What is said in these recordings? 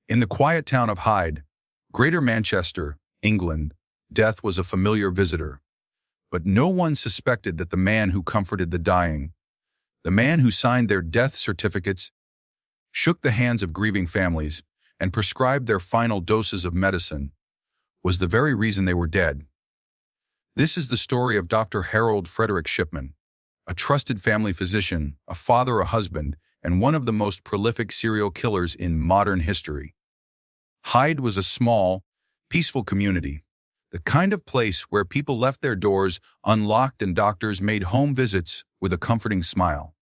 In the quiet town of Hyde, Greater Manchester, England, death was a familiar visitor. But no one suspected that the man who comforted the dying, the man who signed their death certificates, shook the hands of grieving families, and prescribed their final doses of medicine, was the very reason they were dead. This is the story of Dr. Harold Frederick Shipman, a trusted family physician, a father, a husband, and one of the most prolific serial killers in modern history. Hyde was a small, peaceful community, the kind of place where people left their doors unlocked and doctors made home visits with a comforting smile.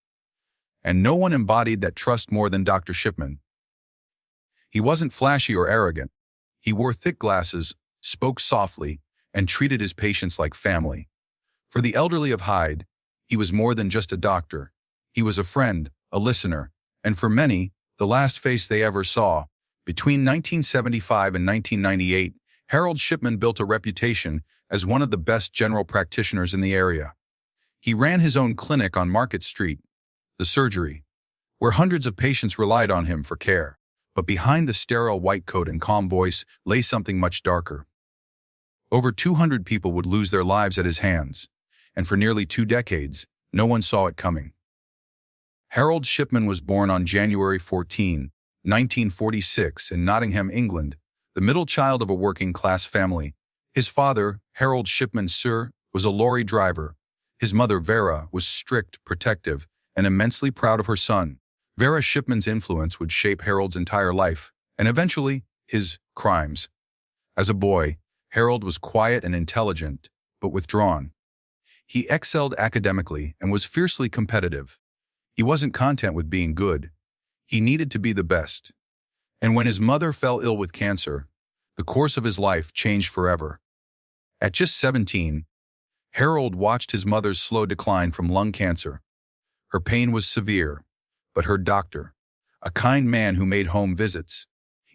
And no one embodied that trust more than Dr. Shipman. He wasn't flashy or arrogant. He wore thick glasses, spoke softly, and treated his patients like family. For the elderly of Hyde, he was more than just a doctor. He was a friend, a listener, and for many, the last face they ever saw. Between 1975 and 1998, Harold Shipman built a reputation as one of the best general practitioners in the area. He ran his own clinic on Market Street, the surgery, where hundreds of patients relied on him for care. But behind the sterile white coat and calm voice lay something much darker. Over 200 people would lose their lives at his hands, and for nearly 2 decades, no one saw it coming. Harold Shipman was born on January 14, 1946, in Nottingham, England, the middle child of a working-class family. His father, Harold Shipman Sr., was a lorry driver. His mother, Vera, was strict, protective, and immensely proud of her son. Vera Shipman's influence would shape Harold's entire life, and eventually, his crimes. As a boy, Harold was quiet and intelligent, but withdrawn. He excelled academically and was fiercely competitive. He wasn't content with being good. He needed to be the best. And when his mother fell ill with cancer, the course of his life changed forever. At just 17, Harold watched his mother's slow decline from lung cancer. Her pain was severe, but her doctor, a kind man who made home visits,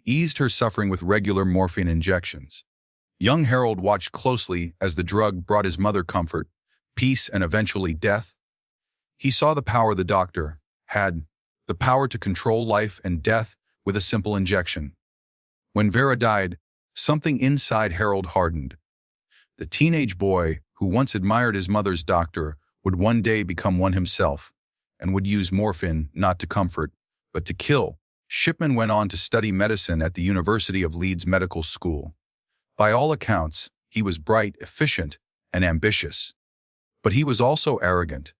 eased her suffering with regular morphine injections. Young Harold watched closely as the drug brought his mother comfort, peace, and eventually death. He saw the power the doctor had, the power to control life and death with a simple injection. When Vera died, something inside Harold hardened. The teenage boy who once admired his mother's doctor would one day become one himself, and would use morphine not to comfort, but to kill. Shipman went on to study medicine at the University of Leeds Medical School. By all accounts, he was bright, efficient, and ambitious. But he was also arrogant,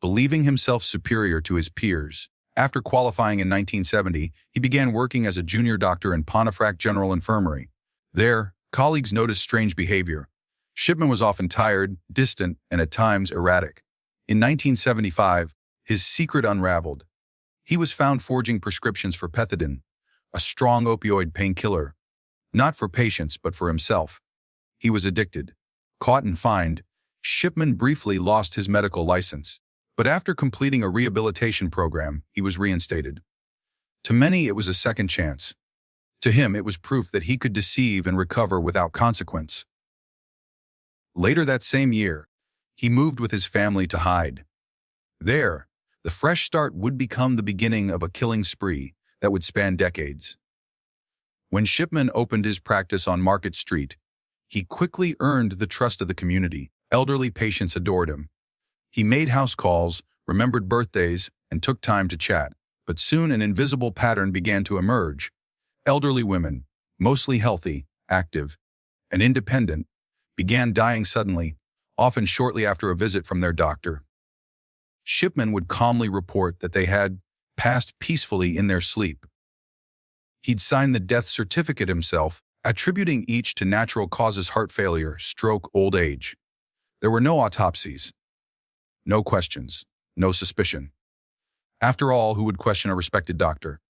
believing himself superior to his peers. After qualifying in 1970, he began working as a junior doctor in Pontefract General Infirmary. There, colleagues noticed strange behavior. Shipman was often tired, distant, and at times erratic. In 1975, his secret unraveled. He was found forging prescriptions for pethidine, a strong opioid painkiller, not for patients but for himself. He was addicted. Caught and fined, Shipman briefly lost his medical license. But after completing a rehabilitation program, he was reinstated. To many, it was a second chance. To him, it was proof that he could deceive and recover without consequence. Later that same year, he moved with his family to Hyde. There, the fresh start would become the beginning of a killing spree that would span decades. When Shipman opened his practice on Market Street, he quickly earned the trust of the community. Elderly patients adored him. He made house calls, remembered birthdays, and took time to chat. But soon an invisible pattern began to emerge. Elderly women, mostly healthy, active, and independent, began dying suddenly, often shortly after a visit from their doctor. Shipman would calmly report that they had passed peacefully in their sleep. He'd signed the death certificate himself, attributing each to natural causes: heart failure, stroke, old age. There were no autopsies. No questions, no suspicion. After all, who would question a respected doctor?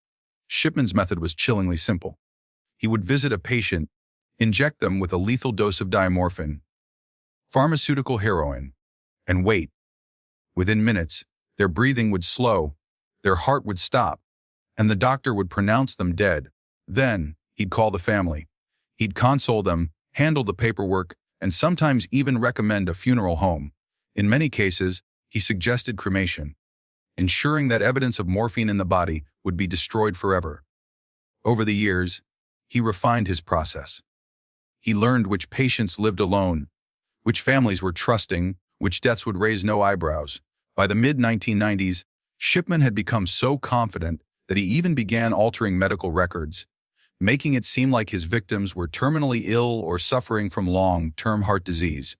Shipman's method was chillingly simple. He would visit a patient, inject them with a lethal dose of diamorphine, pharmaceutical heroin, and wait. Within minutes, their breathing would slow, their heart would stop, and the doctor would pronounce them dead. Then, he'd call the family. He'd console them, handle the paperwork, and sometimes even recommend a funeral home. In many cases, he suggested cremation, ensuring that evidence of morphine in the body would be destroyed forever. Over the years, he refined his process. He learned which patients lived alone, which families were trusting, which deaths would raise no eyebrows. By the mid-1990s, Shipman had become so confident that he even began altering medical records, making it seem like his victims were terminally ill or suffering from long-term heart disease.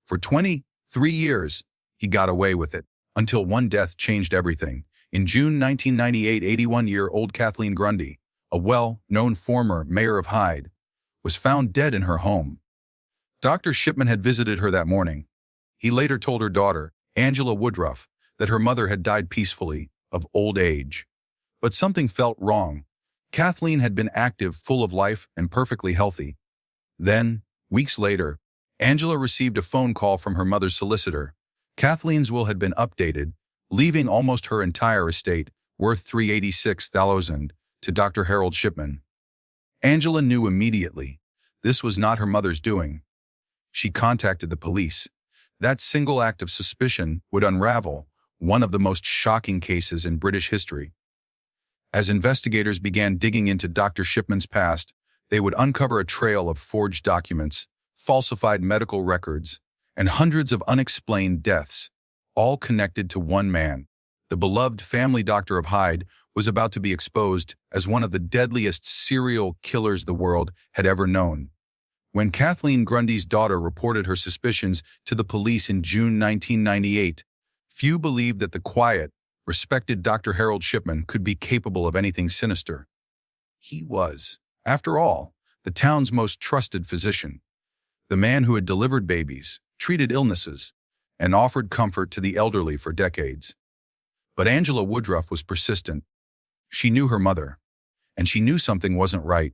For 23 years, he got away with it, until one death changed everything. In June 1998, 81-year-old Kathleen Grundy, a well-known former mayor of Hyde, was found dead in her home. Dr. Shipman had visited her that morning. He later told her daughter, Angela Woodruff, that her mother had died peacefully, of old age. But something felt wrong. Kathleen had been active, full of life, and perfectly healthy. Then, weeks later, Angela received a phone call from her mother's solicitor. Kathleen's will had been updated, leaving almost her entire estate, worth $386,000, to Dr. Harold Shipman. Angela knew immediately. This was not her mother's doing. She contacted the police. That single act of suspicion would unravel one of the most shocking cases in British history. As investigators began digging into Dr. Shipman's past, they would uncover a trail of forged documents, falsified medical records, and hundreds of unexplained deaths, all connected to one man. The beloved family doctor of Hyde was about to be exposed as one of the deadliest serial killers the world had ever known. When Kathleen Grundy's daughter reported her suspicions to the police in June 1998, few believed that the quiet, respected Dr. Harold Shipman could be capable of anything sinister. He was, after all, the town's most trusted physician, the man who had delivered babies, treated illnesses, and offered comfort to the elderly for decades. But Angela Woodruff was persistent. She knew her mother, and she knew something wasn't right.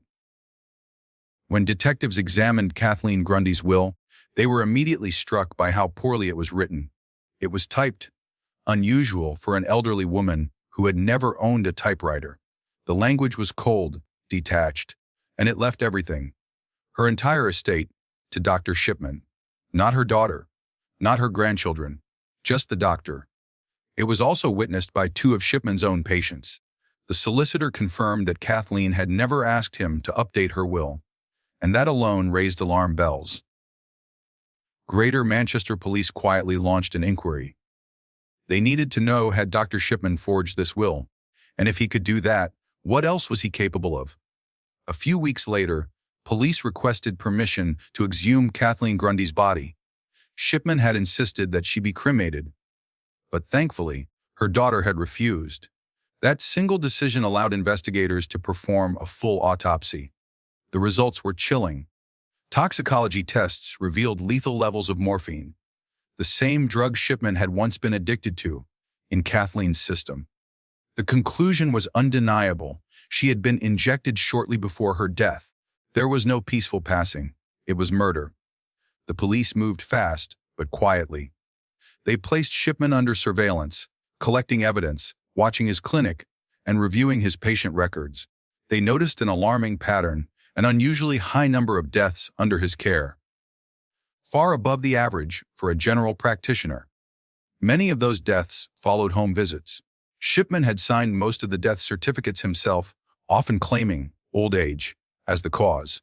When detectives examined Kathleen Grundy's will, they were immediately struck by how poorly it was written. It was typed, unusual for an elderly woman who had never owned a typewriter. The language was cold, detached, and it left everything, her entire estate, to Dr. Shipman. Not her daughter, not her grandchildren, just the doctor. It was also witnessed by two of Shipman's own patients. The solicitor confirmed that Kathleen had never asked him to update her will, and that alone raised alarm bells. Greater Manchester Police quietly launched an inquiry. They needed to know, had Dr. Shipman forged this will, and if he could do that, what else was he capable of? A few weeks later, police requested permission to exhume Kathleen Grundy's body. Shipman had insisted that she be cremated, but thankfully, her daughter had refused. That single decision allowed investigators to perform a full autopsy. The results were chilling. Toxicology tests revealed lethal levels of morphine, the same drug Shipman had once been addicted to, in Kathleen's system. The conclusion was undeniable. She had been injected shortly before her death. There was no peaceful passing. It was murder. The police moved fast, but quietly. They placed Shipman under surveillance, collecting evidence, watching his clinic, and reviewing his patient records. They noticed an alarming pattern, an unusually high number of deaths under his care, far above the average for a general practitioner. Many of those deaths followed home visits. Shipman had signed most of the death certificates himself, often claiming old age as the cause.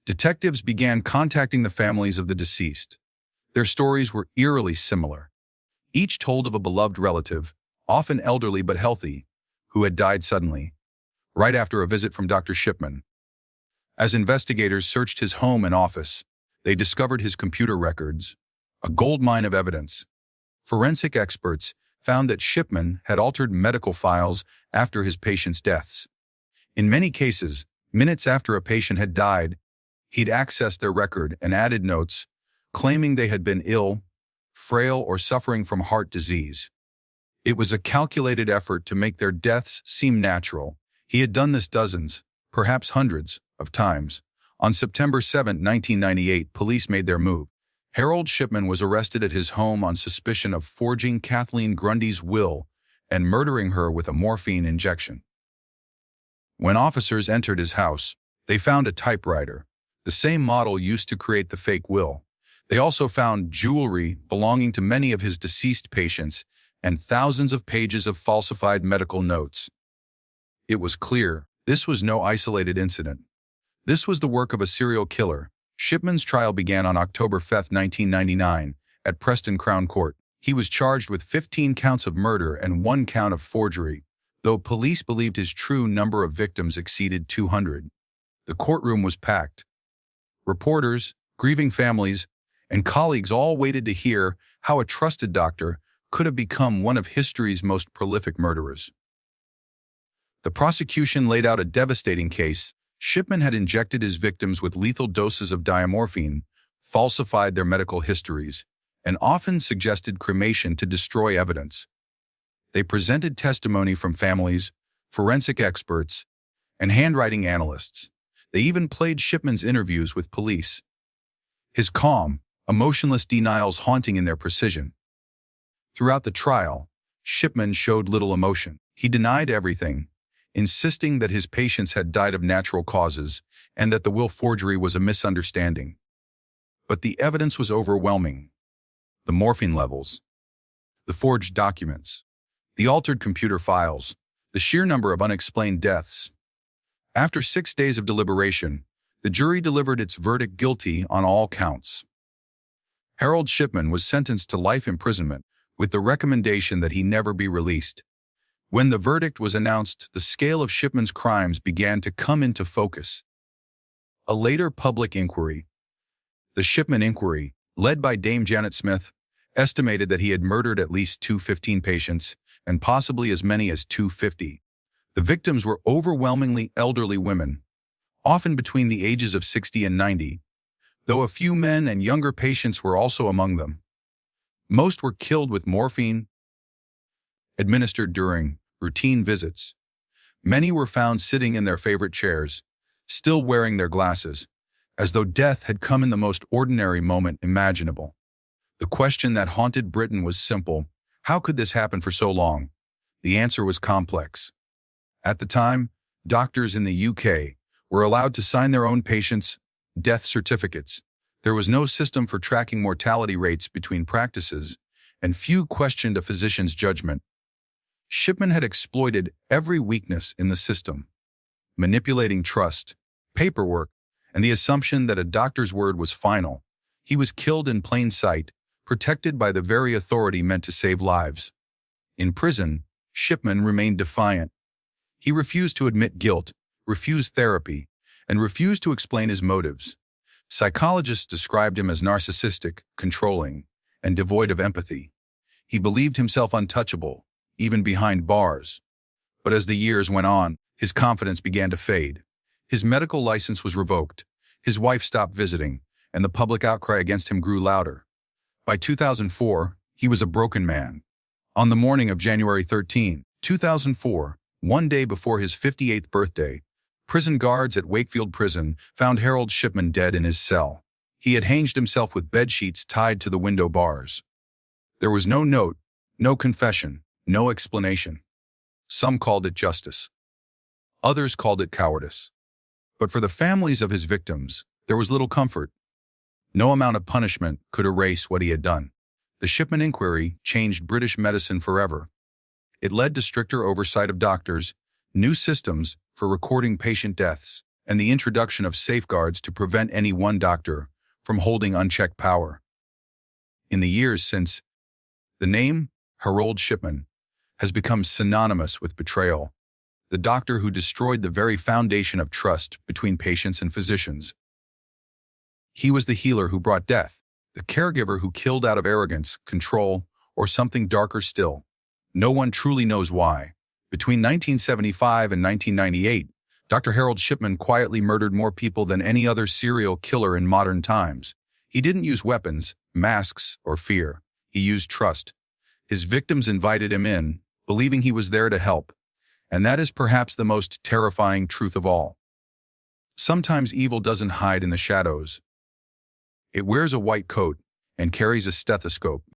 Detectives began contacting the families of the deceased. Their stories were eerily similar. Each told of a beloved relative, often elderly but healthy, who had died suddenly, right after a visit from Dr. Shipman. As investigators searched his home and office, they discovered his computer records, a goldmine of evidence. Forensic experts found that Shipman had altered medical files after his patients' deaths. In many cases, minutes after a patient had died, he'd accessed their record and added notes, claiming they had been ill, frail, or suffering from heart disease. It was a calculated effort to make their deaths seem natural. He had done this dozens, perhaps hundreds, of times. On September 7, 1998, police made their move. Harold Shipman was arrested at his home on suspicion of forging Kathleen Grundy's will and murdering her with a morphine injection. When officers entered his house, they found a typewriter, the same model used to create the fake will. They also found jewelry belonging to many of his deceased patients and thousands of pages of falsified medical notes. It was clear this was no isolated incident. This was the work of a serial killer. Shipman's trial began on October 5, 1999, at Preston Crown Court. He was charged with 15 counts of murder and 1 count of forgery, though police believed his true number of victims exceeded 200. The courtroom was packed. Reporters, grieving families, and colleagues all waited to hear how a trusted doctor could have become one of history's most prolific murderers. The prosecution laid out a devastating case. Shipman had injected his victims with lethal doses of diamorphine, falsified their medical histories, and often suggested cremation to destroy evidence. They presented testimony from families, forensic experts, and handwriting analysts. They even played Shipman's interviews with police. His calm, emotionless denials haunting in their precision. Throughout the trial, Shipman showed little emotion. He denied everything, insisting that his patients had died of natural causes and that the will forgery was a misunderstanding. But the evidence was overwhelming. The morphine levels, the forged documents, the altered computer files, the sheer number of unexplained deaths. After 6 days of deliberation, the jury delivered its verdict guilty on all counts. Harold Shipman was sentenced to life imprisonment with the recommendation that he never be released. When the verdict was announced, the scale of Shipman's crimes began to come into focus. A later public inquiry, the Shipman Inquiry, led by Dame Janet Smith, estimated that he had murdered at least 215 patients and possibly as many as 250. The victims were overwhelmingly elderly women, often between the ages of 60 and 90, though a few men and younger patients were also among them. Most were killed with morphine, administered during routine visits. Many were found sitting in their favorite chairs, still wearing their glasses, as though death had come in the most ordinary moment imaginable. The question that haunted Britain was simple: how could this happen for so long? The answer was complex. At the time, doctors in the UK were allowed to sign their own patients' death certificates. There was no system for tracking mortality rates between practices, and few questioned a physician's judgment. Shipman had exploited every weakness in the system, manipulating trust, paperwork, and the assumption that a doctor's word was final. He was killed in plain sight, protected by the very authority meant to save lives. In prison, Shipman remained defiant. He refused to admit guilt, refused therapy, and refused to explain his motives. Psychologists described him as narcissistic, controlling, and devoid of empathy. He believed himself untouchable, even behind bars. But as the years went on, his confidence began to fade. His medical license was revoked, his wife stopped visiting, and the public outcry against him grew louder. By 2004, he was a broken man. On the morning of January 13, 2004, one day before his 58th birthday, prison guards at Wakefield Prison found Harold Shipman dead in his cell. He had hanged himself with bedsheets tied to the window bars. There was no note, no confession, no explanation. Some called it justice. Others called it cowardice. But for the families of his victims, there was little comfort. No amount of punishment could erase what he had done. The Shipman Inquiry changed British medicine forever. It led to stricter oversight of doctors, new systems for recording patient deaths, and the introduction of safeguards to prevent any one doctor from holding unchecked power. In the years since, the name Harold Shipman has become synonymous with betrayal, the doctor who destroyed the very foundation of trust between patients and physicians. He was the healer who brought death, the caregiver who killed out of arrogance, control, or something darker still. No one truly knows why. Between 1975 and 1998, Dr. Harold Shipman quietly murdered more people than any other serial killer in modern times. He didn't use weapons, masks, or fear. He used trust. His victims invited him in, believing he was there to help. And that is perhaps the most terrifying truth of all. Sometimes evil doesn't hide in the shadows. It wears a white coat and carries a stethoscope.